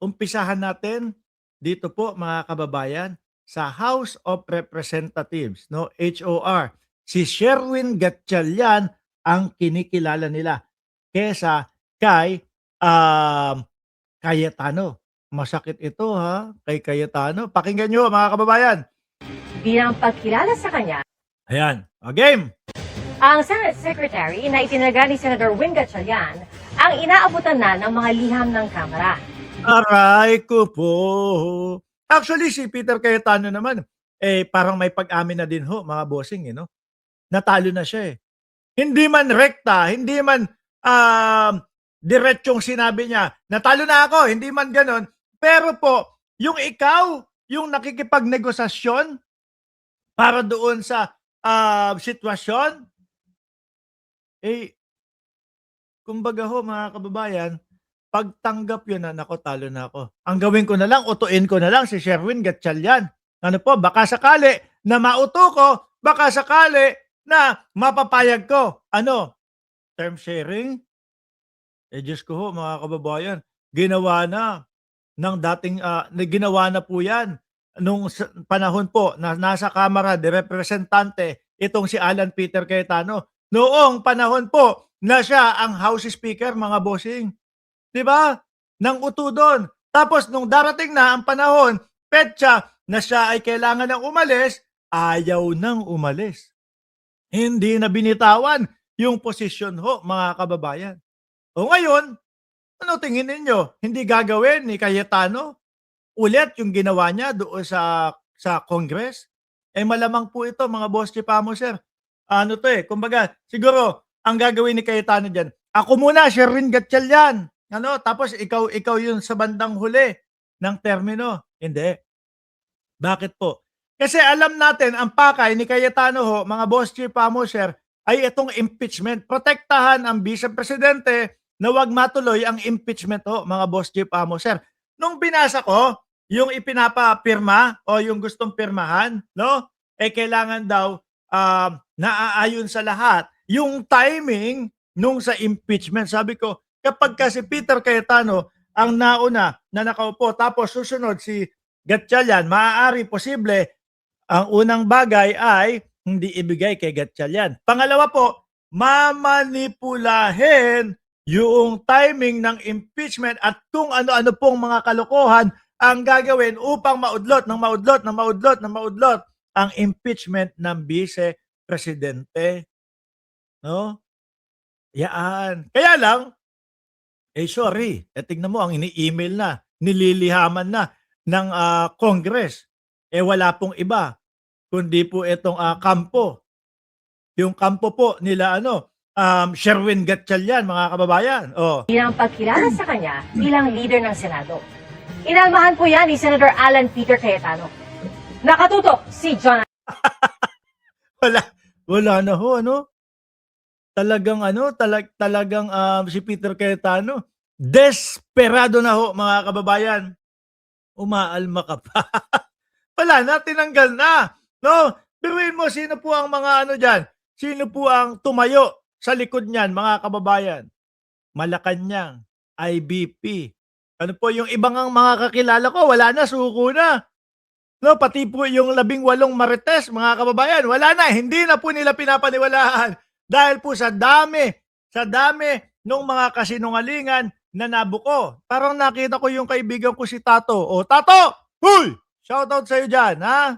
umpisahan natin dito po mga kababayan sa House of Representatives, no, HOR. Si Sherwin Gatchalian ang kinikilala nila kesa kay Cayetano. Masakit ito ha, kay Cayetano. Pakinggan nyo mga kababayan. Bilang pagkilala sa kanya, Ayan, game! ang Senate Secretary na itinaga ni Senator Win Gatchalian ang inaabutan na ng mga liham ng Kamara. Aray ko po. Actually, si Peter Cayetano naman, parang may pag-amin na din ho, mga bossing, no? Natalo na siya eh. Hindi man rekta, hindi man diretsong sinabi niya, natalo na ako, hindi man ganon. Pero po, yung ikaw, yung nakikipagnegosasyon para doon sa sitwasyon, kumbaga ho mga kababayan, pagtanggap yun na, nako, talo na ako. Ang gawin ko na lang, utuin ko na lang si Sherwin Gatchalian. Ano po, baka sakali na mauto ko, baka sakali na mapapayag ko. Ano? Term sharing? Diyos ko ho, mga kababayan, ginawa na ng dating, ginawa na po yan nung panahon po na nasa Kamara de Representante itong si Alan Peter Cayetano. Noong panahon po na siya ang House Speaker, mga bossing. Diba? Nang uto doon. Tapos nung darating na ang panahon, petsa na siya ay kailangan ng umalis, ayaw nang umalis. Hindi na binitawan yung posisyon ho, mga kababayan. O ngayon, ano tingin ninyo? Hindi gagawin ni Cayetano ulit yung ginawa niya doon sa Congress? Malamang po ito, mga boss Chipamo, sir. Ano to kumbaga, siguro, ang gagawin ni Cayetano dyan, ako muna, Sherwin Gatchalian. Ano, tapos ikaw yun sa bandang huli ng termino. Hindi. Bakit po? Kasi alam natin, ang pakay ni Cayetano ho, mga boss Chipamo, sir, ay itong impeachment. Protektahan ang vice-presidente na wag matuloy ang impeachment ho, mga boss Chipamo, sir. Nung binasa ko, yung ipinapapirma o yung gustong pirmahan, no? Kailangan daw naaayon sa lahat yung timing nung sa impeachment. Sabi ko, kapag kasi Peter Cayetano ang nauna na nakaupo tapos susunod si Gatchalian, maaari posible ang unang bagay ay hindi ibigay kay Gatchalian. Pangalawa po, mamanipulahin yung timing ng impeachment at kung ano-ano pong mga kalokohan ang gagawin upang maudlot ang impeachment ng vice-presidente. No? Yaan. Kaya lang, sorry, tignan mo, ang ini-email na, nililihaman na ng Congress. Wala pong iba, kundi po itong kampo. Yung kampo po nila, Sherwin Gatchalian, mga kababayan. Bilang pagkilala sa kanya bilang leader ng Senado. Inalmahan po yan ni Senator Alan Peter Cayetano. Nakatutok si John. Wala na ho, Talagang talagang si Peter Cayetano, desperado na ho, mga kababayan. Umaalma ka pa. Wala na, tinanggal na. No? Biruin mo, sino po ang mga dyan? Sino po ang tumayo sa likod niyan, mga kababayan? Malacanang, IBP. Ano po yung ibang mga kakilala ko, wala na, suko na. No, pati po yung 18 Marites, mga kababayan, wala na, hindi na po nila pinapaniwalaan. Dahil po sa dami nung mga kasinungalingan na nabuko. Parang nakita ko yung kaibigan ko si Tato. Tato! Huy! Shoutout sa'yo dyan, ha?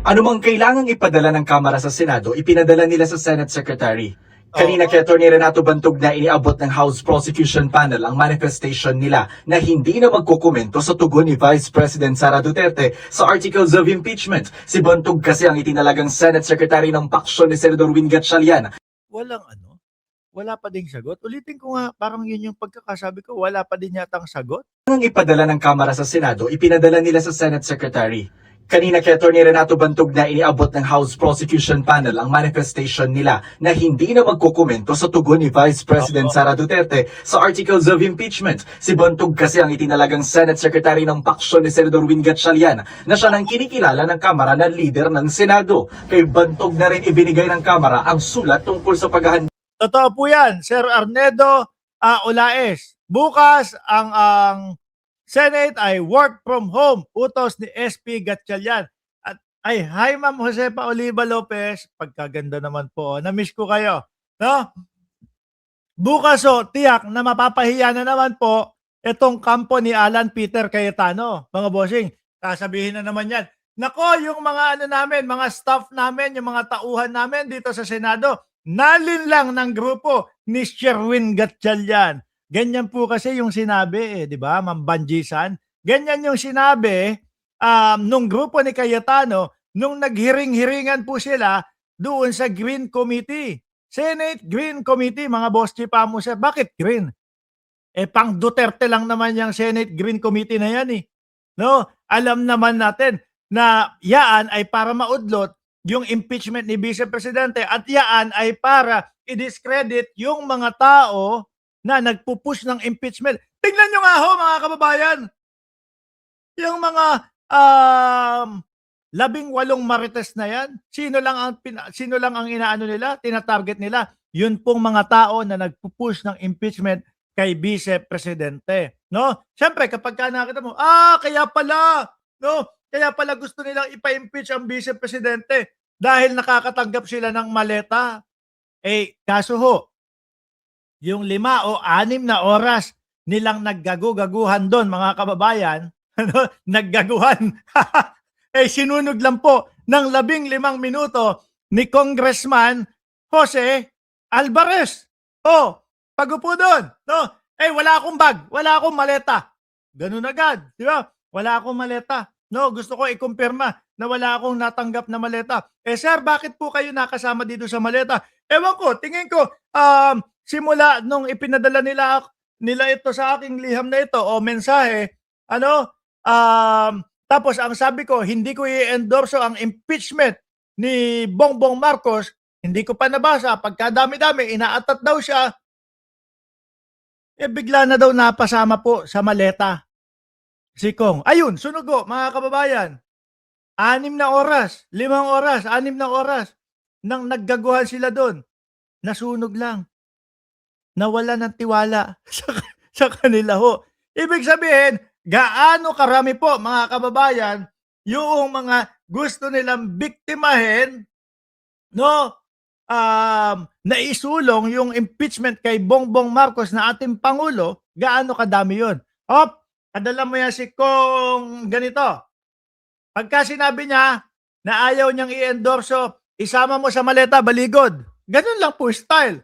Ano mang kailangang ipadala ng Kamara sa Senado, ipinadala nila sa Senate Secretary. Kanina kay Atty. Renato Bantog na iniabot ng House Prosecution Panel ang manifestation nila na hindi na magkukomento sa tugon ni Vice President Sara Duterte sa articles of impeachment. Si Bantog kasi ang itinalagang Senate Secretary ng paksyon ni Senator Win Gatchalian. Wala pa ding sagot. Ulitin ko nga, parang yun yung pagkakasabi ko, wala pa din yatang sagot. Ang ipadala ng Kamara sa Senado, ipinadala nila sa Senate Secretary. Kanina kay Atty. Renato Bantog na iniabot ng House Prosecution Panel ang manifestation nila na hindi na magkukomento sa tugon ni Vice President Sara Duterte sa articles of impeachment. Si Bantog kasi ang itinalagang Senate Secretary ng paksyon ni Senator Win Gatchalian na siya nang kinikilala ng Kamara na leader ng Senado. Kay Bantog na rin ibinigay ng Kamara ang sulat tungkol sa paghahanda. Totoo po yan, Sir Arnedo Ulaes. Bukas ang Senate ay work from home, utos ni SP Gatchalian. At ay, hi Ma'am Josepa Oliva Lopez, pagkaganda naman po. Na-miss ko kayo. No? Bukas tiyak na mapapahiya na naman po itong kampo ni Alan Peter Cayetano, mga bossing. Sasabihin na naman yan. Nako, yung mga namin, mga staff namin, yung mga tauhan namin dito sa Senado, nalinlang ng grupo ni Sherwin Gatchalian. Ganyan po kasi yung sinabi, di ba, Ma'am Banjisan? Ganyan yung sinabi nung grupo ni Cayetano nung naghiring-hiringan po sila doon sa Green Committee. Senate Green Committee, mga boss chief amo sir. Bakit green? Pang Duterte lang naman yung Senate Green Committee na yan eh. No? Alam naman natin na yaan ay para maudlot yung impeachment ni Vice Presidente at yaan ay para i-discredit yung mga tao na nagpupush ng impeachment. Tingnan nyo nga ho mga kababayan. Yung mga 18 marites na yan, sino lang ang inaano nila, tinatarget nila, yun pong mga tao na nagpupush ng impeachment kay Vice Presidente, no? Siyempre kapag nakita mo, kaya pala, no? Kaya pala gusto nilang ipa-impeach ang Vice Presidente dahil nakakatanggap sila ng maleta. Kaso ho, yung 5 o 6 na oras nilang naggagugaguhan doon, mga kababayan, ano, naggaguhan. Sinunog lang po ng 15 minuto ni Congressman Jose Alvarez. Pag upo doon, no? Wala akong bag, wala akong maleta. Ganun agad, di ba? Wala akong maleta. No, gusto ko i-kumpirma na wala akong natanggap na maleta. Sir, bakit po kayo nakasama dito sa maleta? Ewan ko, tingin ko, simula nung ipinadala nila ito sa aking liham na ito o mensahe, tapos ang sabi ko, hindi ko i-endorso ang impeachment ni Bongbong Marcos, hindi ko pa nabasa, pagkadami-dami, inaatat daw siya, bigla na daw napasama po sa maleta si Kong. Ayun, sunugo, mga kababayan. 6 na oras, 5 oras, 6 na oras nang naggaguhan sila doon. Nasunog lang. Nawala ng tiwala sa kanila ho. Ibig sabihin, gaano karami po, mga kababayan, yung mga gusto nilang biktimahin, no? Naisulong yung impeachment kay Bongbong Marcos na ating Pangulo, gaano kadami yun? Adala mo yan si Kong ganito. Pagka sinabi niya na ayaw niyang i-endorso, isama mo sa maleta, baligod. Ganun lang po style.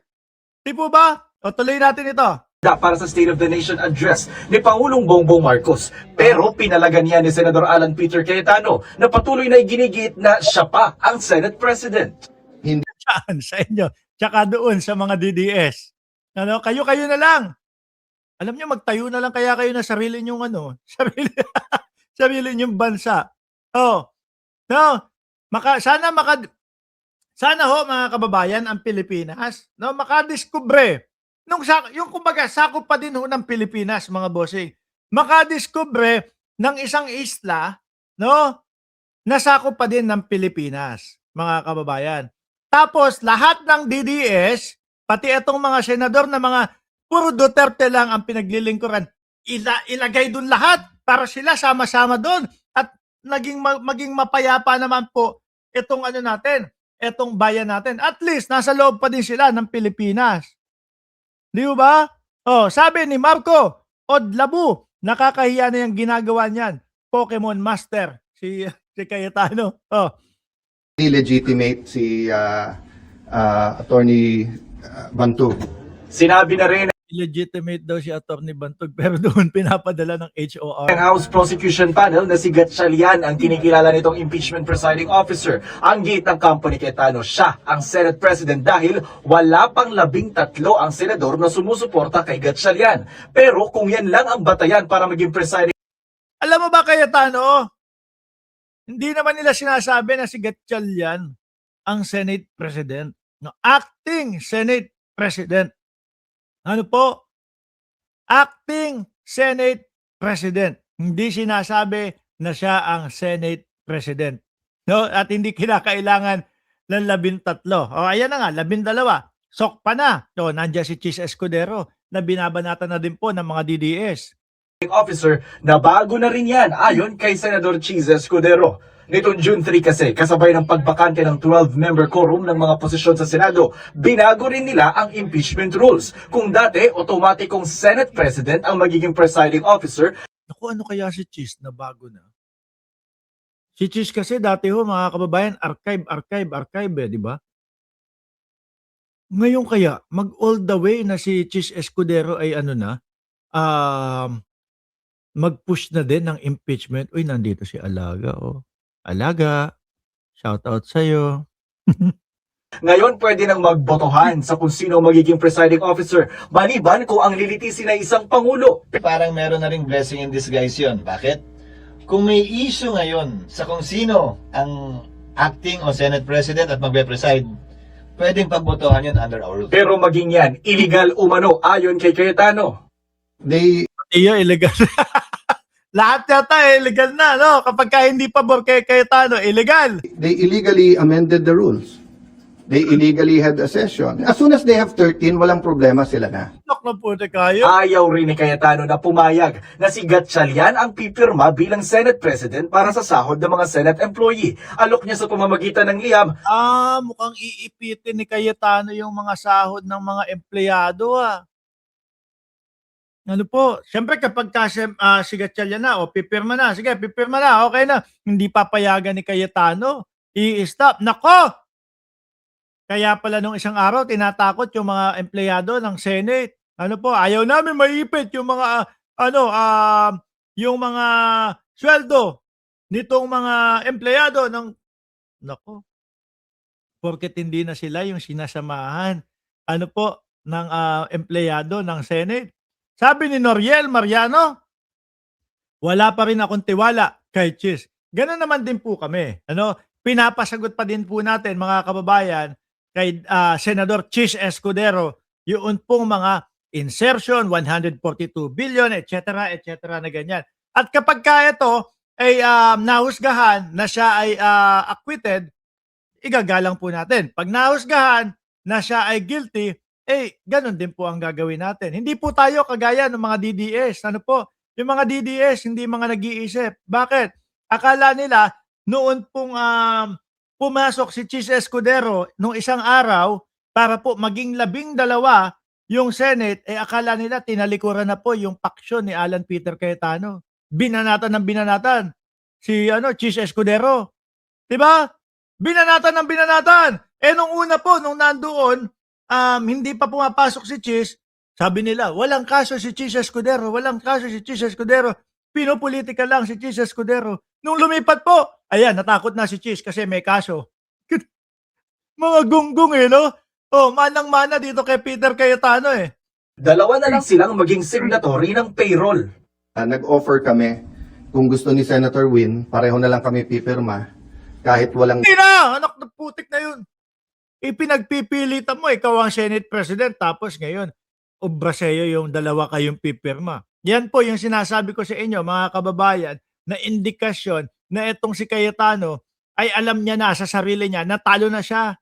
Di po ba? Tuloy natin ito. Para sa State of the Nation address ni Pangulong Bongbong Marcos. Pero pinalagan niya ni Senador Alan Peter Cayetano na patuloy na iginigit na siya pa ang Senate President. Saan sa inyo? Tsaka doon sa mga DDS. Kayo na lang. Alam niyo, magtayo na lang kaya kayo na sarili niyong sarili niyong bansa. Sana ho mga kababayan ang Pilipinas, no, makadiskubre yung kumbaga sakop pa din ho ng Pilipinas, mga bossing. Makadiskubre ng isang isla, no, nasakop pa din ng Pilipinas, mga kababayan. Tapos lahat ng DDS, pati itong mga senador na mga puro Duterte lang ang pinaglilingkuran, ilagay doon lahat para sila sama-sama doon at maging mapayapa naman po itong itong bayan natin. At least nasa loob pa din sila ng Pilipinas. Di ba? Sabi ni Marco Odlabu, nakakahiya na yung ginagawa niyan. Pokemon Master, si Cayetano. Legitimate si Attorney Bantug. Sinabi na rin Illegitimate daw si Atty. Bantog pero doon pinapadala ng HOR. ng House Prosecution Panel na si Gatchalian ang kinikilala nitong impeachment presiding officer. Ang gate ng kampo ni Cayetano, siya ang Senate President dahil wala pang 13 ang senador na sumusuporta kay Gatchalian. Pero kung yan lang ang batayan para maging presiding Alam mo ba, Cayetano, hindi naman nila sinasabi na si Gatchalian ang Senate President. No, acting Senate President. Ano po? Acting Senate President. Hindi sinasabi na siya ang Senate President. No? At hindi kinakailangan ng 13. Ayan na nga, 12. Sok pa na. Nandiyan si Chis Escudero. na binabanatan na din po ng mga DDS. Officer na bago na rin yan ayon kay Senador Cheese Escudero. Nitong June 3 kasi, kasabay ng pagbakante ng 12-member quorum ng mga posisyon sa Senado, binago rin nila ang impeachment rules. Kung dati, automatikong Senate President ang magiging presiding officer, Naku, ano kaya si Cheese na bago na? Si Cheese kasi dati ho, mga kababayan, archive di ba? Ngayon kaya, mag all the way na si Cheese Escudero ay ano na, mag-push na din ng impeachment. Uy, nandito si Alaga, oh. Alaga, shout out sa'yo. ngayon pwede nang magbotohan sa kung sino ang magiging presiding officer, maliban kung ang lilitisin ay isang pangulo. Parang meron na ring blessing in disguise yun. Bakit? Kung may issue ngayon sa kung sino ang acting o Senate President at magbe-preside, pwedeng pagbotohan yun under our rules. Pero maging yan, illegal umano ayon kay Cayetano. They Iya, illegal. Lahat yata illegal na, no? Kapag ka hindi pabor kay Cayetano, illegal. they illegally amended the rules. They illegally had a session. As soon as they have 13, walang problema sila na. Nok na po na kayo. Ayaw rin ni Cayetano na pumayag na si Gatchalian ang pipirma bilang Senate President para sa sahod ng mga Senate employee. Alok niya sa pamamagitan ng liham, Mukhang iipitin ni Cayetano yung mga sahod ng mga empleyado, ah. Ano po, siyempre kapag si Gatchalian na, o pipirma na, sige, pipirma na, okay na. Hindi papayagan ni Cayetano. I-stop. Nako! Kaya pala nung isang araw, tinatakot yung mga empleyado ng Senate. Ano po, ayaw namin maipit yung mga, yung mga sweldo nitong mga empleyado ng, nako, porket hindi na sila yung sinasamahan, ano po, ng empleyado ng Senate. Sabi ni Noriel Mariano, wala pa rin akong tiwala kay Cheese. Ganun naman din po kami. Ano, pinapasagot pa din po natin mga kababayan kay Senador Cheese Escudero yung pong mga insertion, 142 billion, etc., na ganyan. At kapag ka ito ay nahusgahan na siya ay acquitted, igagalang po natin. Pag nahusgahan na siya ay guilty, ganun din po ang gagawin natin. Hindi po tayo kagaya ng mga DDS. Ano po? Yung mga DDS, hindi mga nag-iisip. Bakit? Akala nila, noon pong pumasok si Cheese Escudero nung isang araw para po maging 12 yung Senate, akala nila tinalikuran na po yung paksyon ni Alan Peter Cayetano. Binanatan ng binanatan si Cheese Escudero. Diba? Binanatan ng binanatan. Nung una po, nung nandoon, hindi pa pumapasok si Cheese, sabi nila, walang kaso si Cheese Escudero, walang kaso si Cheese Escudero, pinopolitika lang si Cheese Escudero. Nung lumipat po, ayan, natakot na si Cheese kasi may kaso. Mga gunggong no? Manang-mana dito kay Peter Cayetano dalawa na lang silang maging signatory ng payroll. Nag-offer kami, kung gusto ni Senator Win, pareho na lang kami pipirma, kahit walang Hindi na! Anak na putik na yun. Ipinagpipilitan mo, ikaw ang Senate President, tapos ngayon, obra sa'yo yung dalawa kayong pipirma. Yan po yung sinasabi ko sa inyo, mga kababayan, na indikasyon na itong si Cayetano ay alam niya na sa sarili niya, natalo na siya.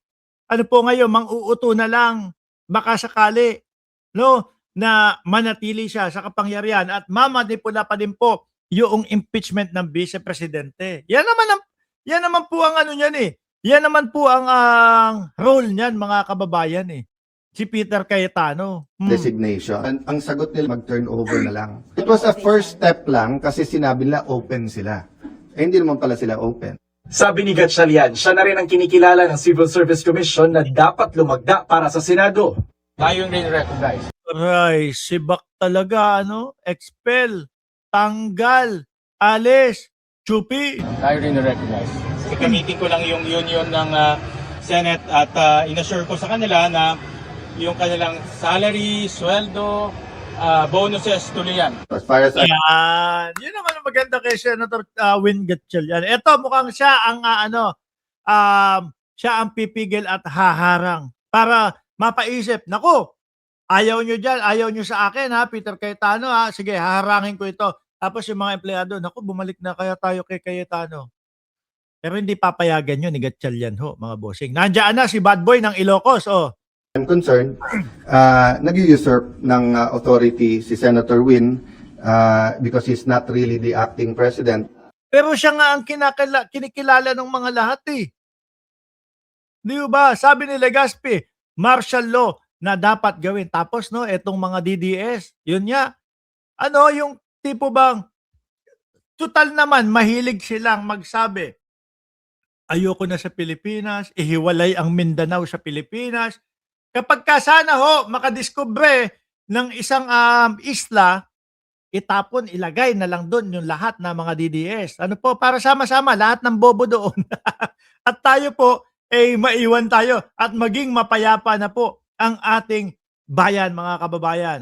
Ano po ngayon, mang-uuto na lang, baka sakali, no, na manatili siya sa kapangyarihan at mamanipula pa din po yung impeachment ng Vice Presidente. Yan naman po ang ano niyan Yan naman po ang role niyan, mga kababayan Si Peter Cayetano. designation. Ang sagot nila mag-turnover na lang. It was a first step lang kasi sinabi nila open sila. Hindi naman pala sila open. Sabi ni Gatchalian, siya na rin ang kinikilala ng Civil Service Commission na dapat lumagda para sa Senado. Tayo rin recognize. Aray, sibak talaga, expel, tanggal, alis, chupi. Tayo rin recognize. Gamitin ko lang yung union ng Senate at inassure ko sa kanila na yung kanilang salary, sweldo, bonuses, tuloy yan. As far as Yan. Yun naman ang maganda kay Senator Win Gatchalian. Ito, mukhang siya ang siya ang pipigil at haharang para mapaisip, naku, ayaw nyo dyan, ayaw nyo sa akin Peter Cayetano sige, haharangin ko ito. Tapos yung mga empleyado, naku, bumalik na kaya tayo kay Cayetano. Pero hindi papayagan yun ni Gatchalian mga bossing. Nandiyan na si Bad Boy ng Ilocos, I'm concerned, nag-usurp ng authority si Senator Win because he's not really the acting president. Pero siya nga ang kinikilala ng mga lahat eh. Di ba? Sabi ni Legaspi, martial law na dapat gawin. Tapos no, etong mga DDS, yun nga. Ano yung tipo bang, total naman, mahilig silang magsabi, ayoko na sa Pilipinas, ihiwalay ang Mindanao sa Pilipinas. Kapag ka sana ho, makadiskubre ng isang isla, itapon, ilagay na lang doon yung lahat ng mga DDS. Ano po, para sama-sama, lahat ng bobo doon. At tayo po, maiwan tayo at maging mapayapa na po ang ating bayan, mga kababayan.